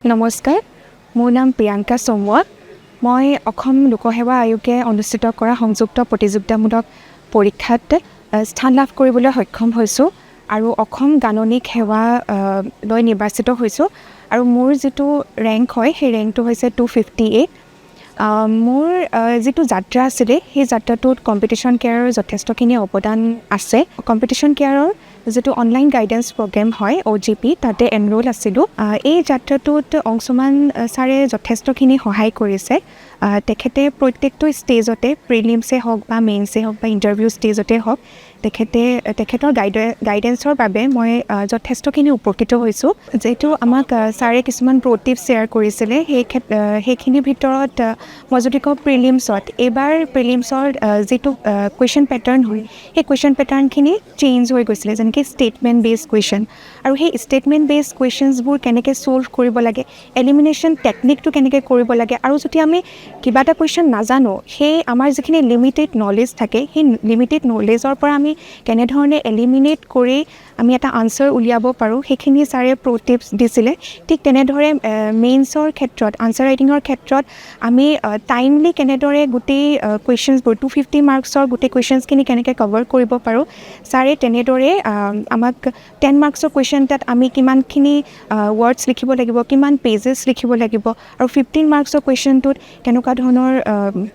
নমস্কাৰ, মোৰ নাম প্ৰিয়ংকা চামুৱা। মই অসম লোকসেৱা আয়োগে অনুষ্ঠিত কৰা সংযুক্ত প্ৰতিযোগিতামূলক পৰীক্ষাত স্থান লাভ কৰিবলৈ সক্ষম হৈছোঁ আৰু অসম গাণনিক সেৱা লৈ নিৰ্বাচিত হৈছোঁ আৰু মোৰ যিটো ৰেংক হয় সেই ৰেংকটো হৈছে 258। মোৰ যিটো যাত্ৰা আছিলে সেই যাত্ৰাটোত কম্পিটিশ্যন কেয়াৰৰ যথেষ্টখিনি অৱদান আছে। কম্পিটিশ্যন কেয়াৰৰ যিটো অনলাইন গাইডেন্স প্ৰগ্ৰেম হয় OGP, তাতে এনৰোল আছিলোঁ। এই যাত্ৰাটোত অংশুমান ছাৰে যথেষ্টখিনি সহায় কৰিছে। তেখেতে প্ৰত্যেকটো ষ্টেজতে প্ৰিলিমছে হওক বা মেইনছে হওক বা ইণ্টাৰভিউ ষ্টেজতে হওক তেখেতৰ গাইডেন্সৰ বাবে মই যথেষ্টখিনি উপকৃত হৈছোঁ। যিহেতু আমাক ছাৰে কিছুমান প্ৰ'টিপছ শ্বেয়াৰ কৰিছিলে, সেইখিনিৰ ভিতৰত মই যদি কওঁ এইবাৰ প্ৰিলিমছৰ যিটো কুৱেশ্যন পেটাৰ্ণ হয় সেই কুৱেশ্যন পেটাৰ্ণখিনি চেঞ্জ হৈ গৈছিলে, যেনেকৈ ষ্টেটমেণ্ট বেছড কুৱেশ্যন। আৰু সেই ষ্টেটমেণ্ট বেছড কুৱেশ্যনছবোৰ কেনেকৈ ছল্ভ কৰিব লাগে, এলিমিনেশ্যন টেকনিকটো কেনেকৈ কৰিব লাগে, আৰু যদি আমি কিবা এটা কুৱেশ্যন নাজানো সেই আমাৰ যিখিনি লিমিটেড নলেজ থাকে সেই লিমিটেড নলেজৰ পৰা আমি কেনেধৰণে এলিমিনেট কৰি আমি এটা আনচাৰ উলিয়াব পাৰোঁ সেইখিনি ছাৰে প্ৰ'টিপছ দিছিলে। ঠিক তেনেদৰে মেইনছৰ ক্ষেত্ৰত আনচাৰ ৰাইটিঙৰ ক্ষেত্ৰত আমি টাইমলি কেনেদৰে গোটেই কুৱেশ্যনছবোৰ 250 মাৰ্কছৰ গোটেই কুৱেশ্যনছখিনি কেনেকৈ কভাৰ কৰিব পাৰোঁ, ছাৰে তেনেদৰে আমাক 10 মাৰ্কছৰ কুৱেশ্যন এটাত আমি কিমানখিনি ৱৰ্ডছ লিখিব লাগিব, কিমান পেজেছ লিখিব লাগিব, আৰু 15 মাৰ্কছৰ কুৱেশ্যনটোত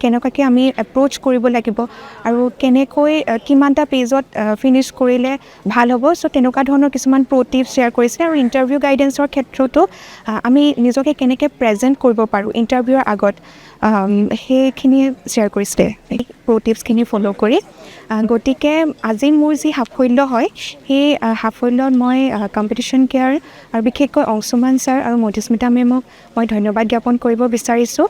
কেনেকুৱাকৈ আমি এপ্ৰ'চ কৰিব লাগিব আৰু কেনেকৈ কিমানটা পেজত ফিনিছ কৰিলে ভাল হ'ব। চ' তেনেকুৱা ধৰণৰ কিছুমান প্ৰ'টিপছ শ্বেয়াৰ কৰিছিলে। আৰু ইণ্টাৰভিউ গাইডেন্সৰ ক্ষেত্ৰতো আমি নিজকে কেনেকৈ প্ৰেজেণ্ট কৰিব পাৰোঁ ইণ্টাৰভিউৰ আগত সেইখিনি শ্বেয়াৰ কৰিছিলে প্ৰ'টিপছখিনি ফ'ল' কৰি। গতিকে আজি মোৰ যি সাফল্য হয় সেই সাফল্যত মই কম্পিটিশ্যন কেয়াৰ আৰু বিশেষকৈ অংশুমান ছাৰ আৰু মধুস্মিতা মেমক মই ধন্যবাদ জ্ঞাপন কৰিব বিচাৰিছোঁ।